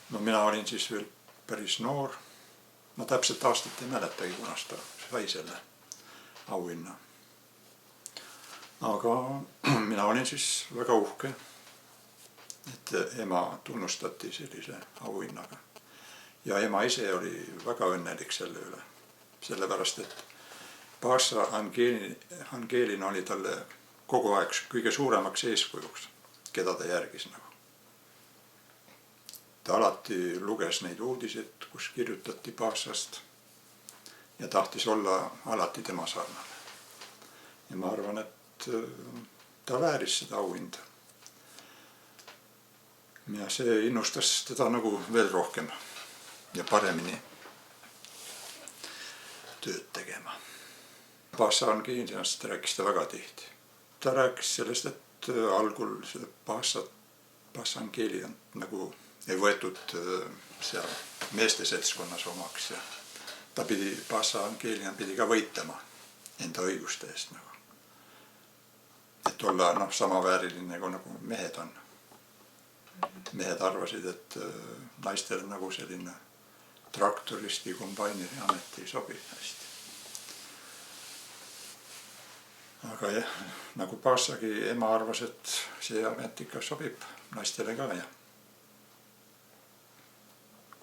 No mina olin siis veel päris noor. Ma täpselt aastat ei mäletagi, kunas ta sai selle auhinna. Aga mina olin siis väga uhke, et ema tunnustati sellise auhinnaga. Ja ema ise oli väga õnnelik selle üle. Sellepärast, et Paasa Angelin oli talle kogu aeg kõige suuremaks eeskujuks, keda ta järgis nagu. Ta alati luges neid uudiseid, kus kirjutati Paasast ja tahtis olla alati tema sarnane. Ja ma arvan, et ta vääris seda auhinda. Ja see innustas teda nagu veel rohkem ja paremini tööd tegema. Paasa Angelinast rääkis ta väga tihti. Ta rääkis sellest, et algul seda Paasa Angelin nagu ei võetud seal meeste seltskonnas omaks ja Paasa Angelin pidi ka võitlema enda õiguste eest nagu. Et olla samavääriline nagu mehed on. Mehed arvasid, et naistele nagu selline traktoristi, kombaineri amet ei sobi hästi. Aga jah, nagu Paasagi ema arvas, et see amet ikka sobib naistele ka ja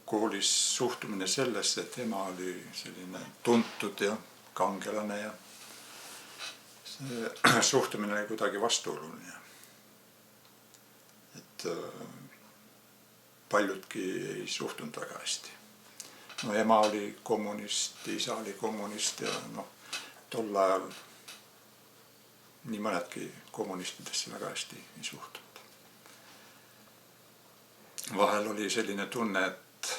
koolis suhtumine sellesse, et ema oli selline tuntud ja kangelane ja see suhtumine oli kuidagi vastuoluline. Et paljudki ei suhtunud väga hästi. No ema oli kommunist, isa oli kommunist ja tol ajal nii mõnedki kommunistidesse väga hästi ei suhtunud. Vahel oli selline tunne, et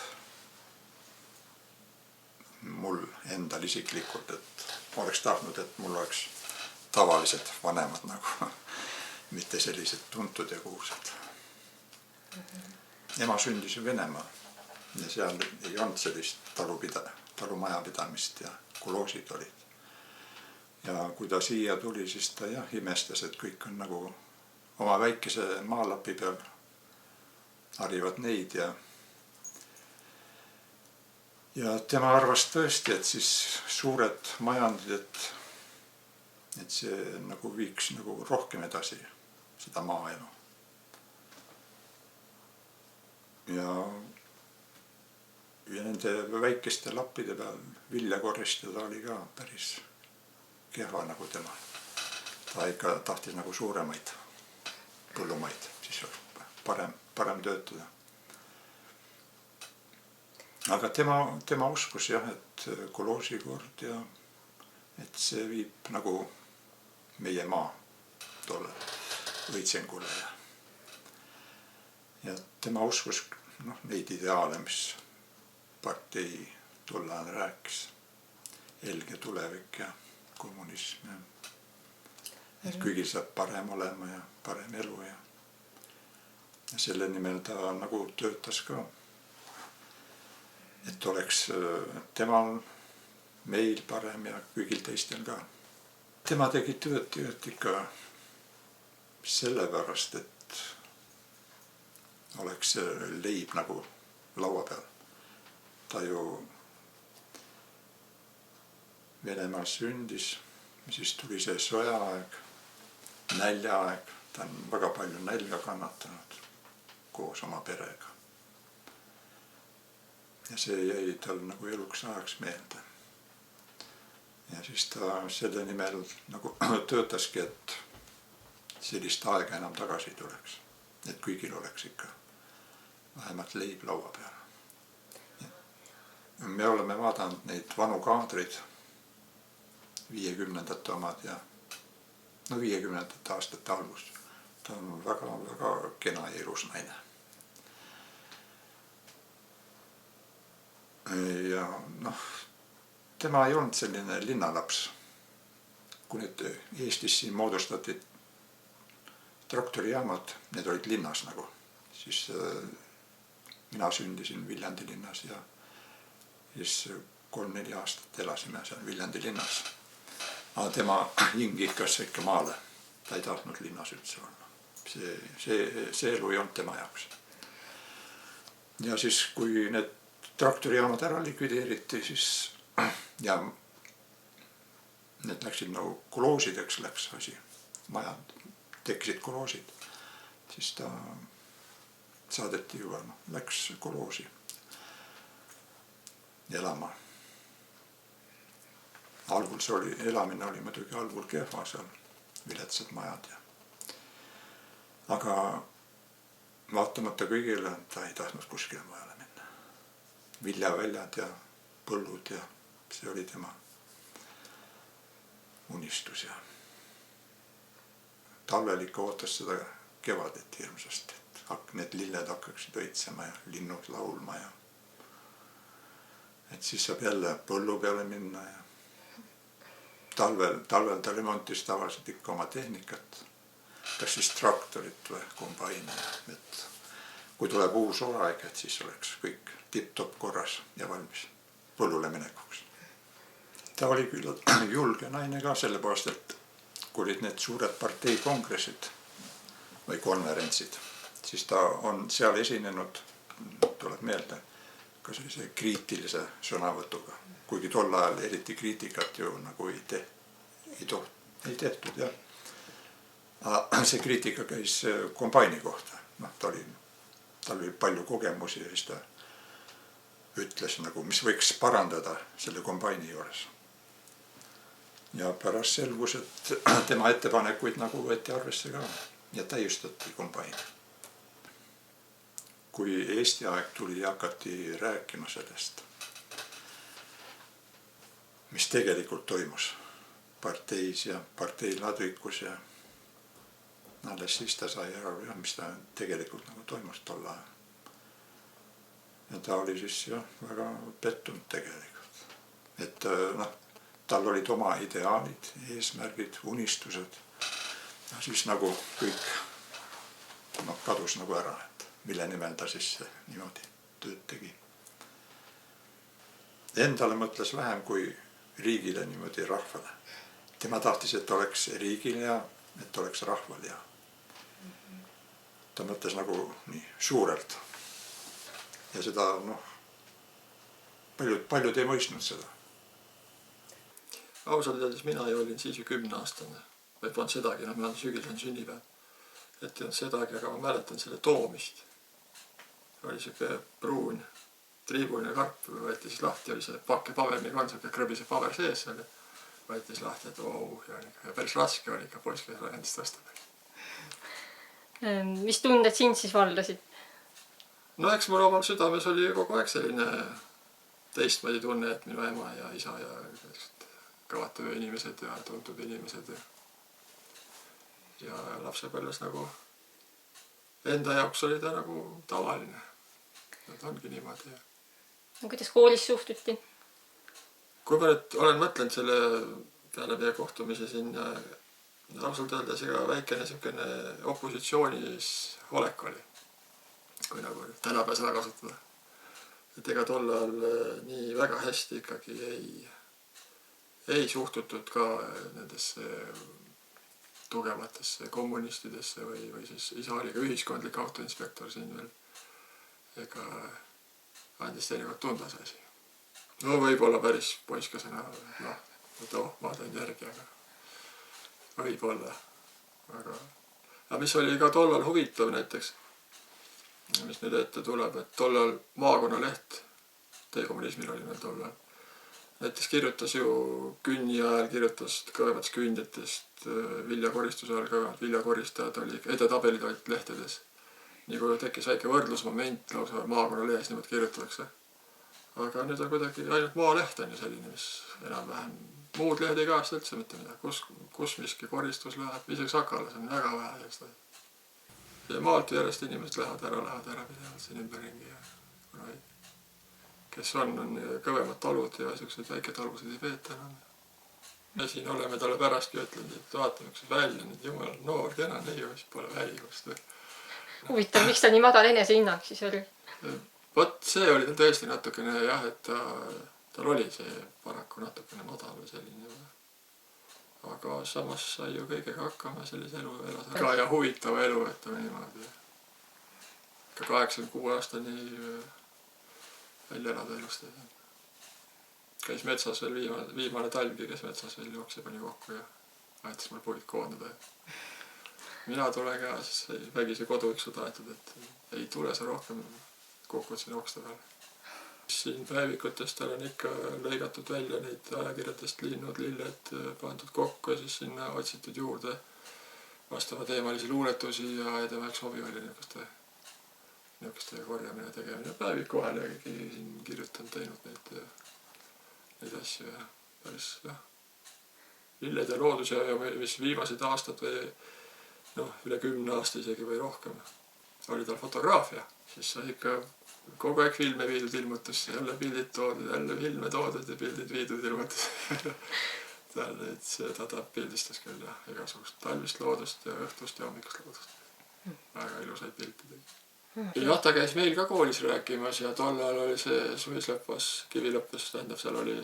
mul endal isiklikult, et oleks tahtnud, et mul oleks tavalised vanemad nagu, mitte sellised tuntud ja kuulsad. Ema sündis Venemaal ja seal ei olnud sellist talumajapidamist ja koloosid olid. Ja kui ta siia tuli, siis ta imestas, et kõik on nagu oma väikese maalapi peal harivad neid ja tema arvas tõesti, et siis suured majandid, et see nagu viiks nagu rohkem edasi seda maaelu. Ja nende väikeste lappide peal vilja koristada oli ka päris kehva nagu tema. Ta ikka tahtis nagu suuremaid põllumaid, siis parem töötada. Aga tema uskus jah, et koloosikord ja et see viib nagu meie maa tolle õitsengule. Ja tema uskus neid ideaale, mis partei tol ajal rääkis. Helge tulevik ja kommunism. Et kõigil saab parem olema ja parem elu ja selle nimel ta nagu töötas ka. Et oleks temal, meil parem ja kõigil teistel ka. Tema tegi tööd ikka sellepärast, et oleks leib nagu laua peal. Ta ju Venemaal sündis, siis tuli see sõjaaeg, näljaaeg, ta on väga palju nälga kannatanud koos oma perega. Ja see jäi tal nagu eluks ajaks meelde. Ja siis ta selle nimel nagu töötaski, et sellist aega enam tagasi tuleks. Et kõigil oleks ikka vähemalt leib laua peal. Me oleme vaadanud neid vanu kaadreid, 50. omad ja 50. aastate algus. Ta on väga kena ja ilus naine. Ja tema ei olnud selline linnalaps. Kui nüüd Eestis siin moodustati traktorijaamad, need olid linnas nagu. Siis mina sündisin Viljandi linnas ja siis 3-4 aastat elasime seal Viljandi linnas. Aga tema hing ikkas ikka maale. Ta ei tahtnud linnas üldse olla. See elu ei olnud tema jaoks. Ja siis, kui need traktorijaamad ära likvideeriti, siis ja need läksid nagu koloosideks läks asi, majad tekkisid koloosid, siis ta saadeti juba, läks koloosi elama. Algul see oli, elamine oli muidugi algul kehva seal, viletsad majad ja. Aga vaatamata kõigile ta ei tahtnud kuskile mujale minna. Viljaväljad ja põllud ja see oli tema unistus ja talvel ikka ootas seda kevadet hirmsasti, et need lilled hakkaksid õitsema ja linnud laulma ja et siis saab jälle põllu peale minna ja talvel ta remontis tavaliselt ikka oma tehnikat, kas siis traktorit või kombaini, et kui tuleb uus hooaeg, et siis oleks kõik tipp-topp korras ja valmis põllule minekuks. Ta oli küll julge naine ka sellepärast, et kui olid need suured parteikongressid või konverentsid, siis ta on seal esinenud, tuleb meelde, ka sellise kriitilise sõnavõtuga, kuigi tol ajal eriti kriitikat ju nagu ei tehtud ja see kriitika käis kombaini kohta, tal oli palju kogemusi ja siis ta ütles nagu, mis võiks parandada selle kombaini juures. Ja pärast selgus, et tema ettepanekuid nagu võeti arvesse ka ja täiustati kombaini. Kui Eesti aeg tuli ja hakati rääkima sellest, mis tegelikult toimus parteis ja partei ladvikus ja alles siis ta sai aru, mis ta tegelikult nagu toimus tol ajal. Ja ta oli siis väga pettunud tegelikult, et tal olid oma ideaalid, eesmärgid, unistused ja siis nagu kõik kadus nagu ära, et mille nimel ta siis niimoodi tööd tegi. Endale mõtles vähem kui riigile niimoodi rahvale. Tema tahtis, et oleks riigil ja et oleks rahval ja ta mõtles nagu nii suurelt. Ja seda paljud ei mõistnud seda. Ausalt öeldes mina ju olin siis ju 10-aastane. Või polnud sedagi, me olin sügisel sünnipäev. Et ei olnud sedagi, aga ma mäletan selle toomist. Oli siuke pruun triibuline karp, võeti siis lahti, oli see pakke paber, nii on siuke krõbise paber sees seal. Võeti siis lahti, et ja päris raske oli ikka poiss, kes endist tõsta. Mis tunded sind siis valdasid? No eks mul omal südames oli kogu aeg selline teistmoodi tunne, et minu ema ja isa ja kõvad tööinimesed ja tuntud inimesed ja lapsepõlves nagu enda jaoks oli ta nagu tavaline. Nad ongi niimoodi. Kuidas koolis suhtuti? Kui ma nüüd olen mõtlenud selle peale meie kohtumise siin, ausalt öeldes ega väikene siukene opositsioonis olek oli, kui nagu tänapäeval seda kasutada. Et ega tol ajal nii väga hästi ikkagi ei suhtutud ka nendesse tugevatesse kommunistidesse või siis isa oli ka ühiskondlik autoinspektor siin veel. Ega andis teinekord tunda see asi. No võib-olla päris poiskasena, ma teen järgi, aga võib-olla. Aga mis oli ka tollal huvitav näiteks, mis nüüd ette tuleb, et tollal maakonnaleht, Teekommunismil oli meil tollal, näiteks kirjutas ju künni ajal, kirjutas kõvematest kündjatest, viljakoristuse ajal kõvemat viljakoristajad oli, edetabelid olid lehtedes. Nii kui tekkis väike võrdlusmoment, lausa maakonnalehes niimoodi kirjutatakse. Aga nüüd on kuidagi ainult maaleht on ju selline, mis enam-vähem muud lehed ei kajasta üldse mitte midagi. Kus miski koristus läheb, isegi Sakalas on väga vähe seda. Ja maalt järjest inimesed lähevad ära pidevalt siin ümberringi. Kes on kõvemad talud ja sellised väiketalusid ei peeta enam. Me siin oleme talle pärastki ütlenud, et vaatame, kus välja nüüd jumal noor, kena neiu, mis pole väligust. Huvitav, miks ta nii madal enesehinnang siis oli? Vot see oli tõesti natukene jah, et tal oli see paraku natukene madal või selline. Aga samas sai ju kõigega hakkama sellise elu elas. Ka ja huvitava elu, et on niimoodi. ka 86 aastani välja elada ilusti. Käis metsas veel viimane talvgi, kes metsas veel jookse pani kokku ja aitas mul puid koondada. Mina tulen ka, siis vägisi koduiksu taetud, et ei tule sa rohkem, kukud siin okste peale. Siin päevikutest on ikka lõigatud välja neid ajakirjadest linnud, lilled pandud kokku ja siis sinna otsitud juurde vastava teemalisi luuletusi ja tema üks hobi oli niisuguste korjamine, tegemine päeviku vahel ja keegi siin kirjutanud, teinud neid asju ja päris lilled ja loodus ja mis viimased aastad või üle 10 aasta isegi või rohkem oli tal fotograafia, siis sai ikka kogu aeg filme viidud ilmutusse, jälle pildid toodud, jälle filme toodud ja pildid viidud ilmutusse. Ta pildistas küll ja igasugust talvist loodust ja õhtust ja hommikust loodust. Väga ilusaid pilte tegi. Jah, ta käis meil ka koolis rääkimas ja tol ajal oli see Suvislõppes, Kivilõppes, tähendab, seal oli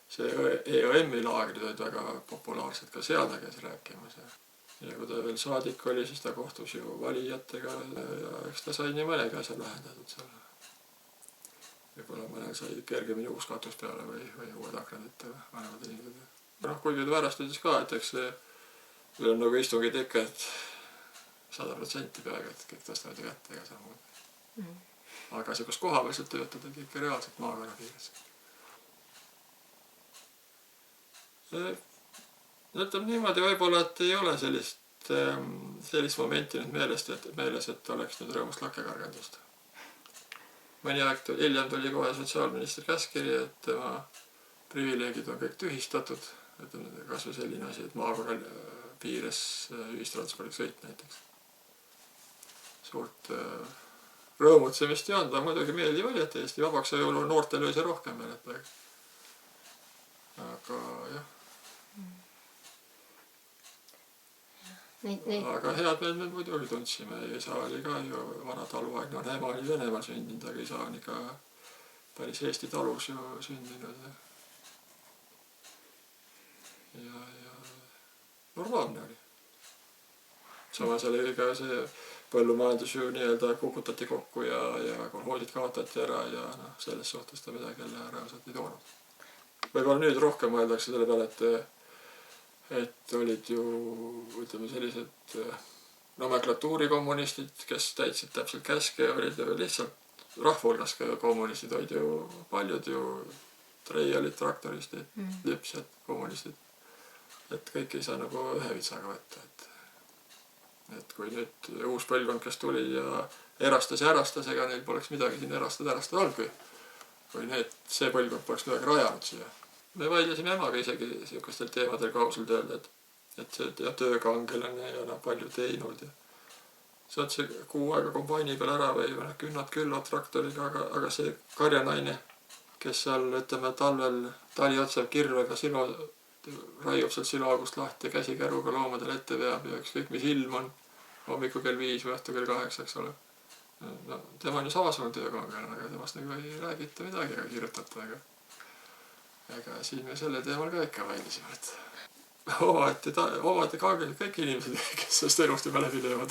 see EOM-i laagrid olid väga populaarsed, ka seal ta käis rääkimas. Ja kui ta veel saadik oli, siis ta kohtus ju valijatega ja eks ta sai nii mõnegi asja lahendatud seal. Võib-olla mõnel sai kergemini uus katus peale või uued aknad ette või vanemad inimesed. Kuigi ta värastades ka, et eks meil on nagu istungid ikka, et 100% peaaegu, et kõik tõstavad ju kätte ega samamoodi. Aga see, kus kohapealselt töötad, ikka reaalselt maakonna piires. Ütleb niimoodi võib-olla, et ei ole sellist momenti nüüd meeles, et oleks nüüd rõõmust lakkekargandust. Mõni aeg hiljem tuli kohe sotsiaalminister käskiri, et tema privileegid on kõik tühistatud. Kas või selline asi, et maakonna piires ühistranspordiks sõit näiteks. Suurt rõõmutsemist ei olnud, aga muidugi meeldiv oli, et Eesti vabaks sai olla noortel oli see rohkem veel, et praegu. Aga jah. Aga head meelt me muidugi tundsime. Isa oli ka ju vana taluaegne, ema oli Venemaal sündinud, aga isa on ikka päris Eesti talus ju sündinud. Ja normaalne oli. Samas oli ka see põllumajandus ju nii-öelda kukutati kokku ja kolhoosid kaotati ära ja selles suhtes ta midagi jälle rõõmsalt ei toonud. Võib-olla nüüd rohkem mõeldakse selle peale, et olid ju, ütleme, sellised nomenklatuurikommunistid, kes täitsid täpselt käske ja olid ju lihtsalt rahvahulgas kommunistid, olid ju paljud ju treialid, traktoristid, lüpsjad, kommunistid. Et kõik ei saa nagu ühe vitsaga võtta. Et kui nüüd uus põlvkond, kes tuli ja erastas, ega neil poleks midagi siin erastada olnud, kui see põlvkond poleks midagi rajanud siia. Me vaidlesime emaga isegi niisugustel teemadel kausalt öelda, et see töökangelane ja palju teinud. Saad see 6 aega kombaini peal ära või künnad küllad traktoriga, aga see karjanaine, kes seal, ütleme, talvel tali otsev kirvega raiub sealt siloaugust lahti, käsikäruga loomadele ette veab ja ükskõik mis ilm on, hommiku kell 5 või õhtu kell 8, eks ole. Tema on ju samasugune töökangelane, aga temast nagu ei räägita midagi ega kirjutata. Ega siin me selle teemal ka ikka vaidlisime, et omad kangelised kõik inimesed, kes sellest elust juba läbi löövad.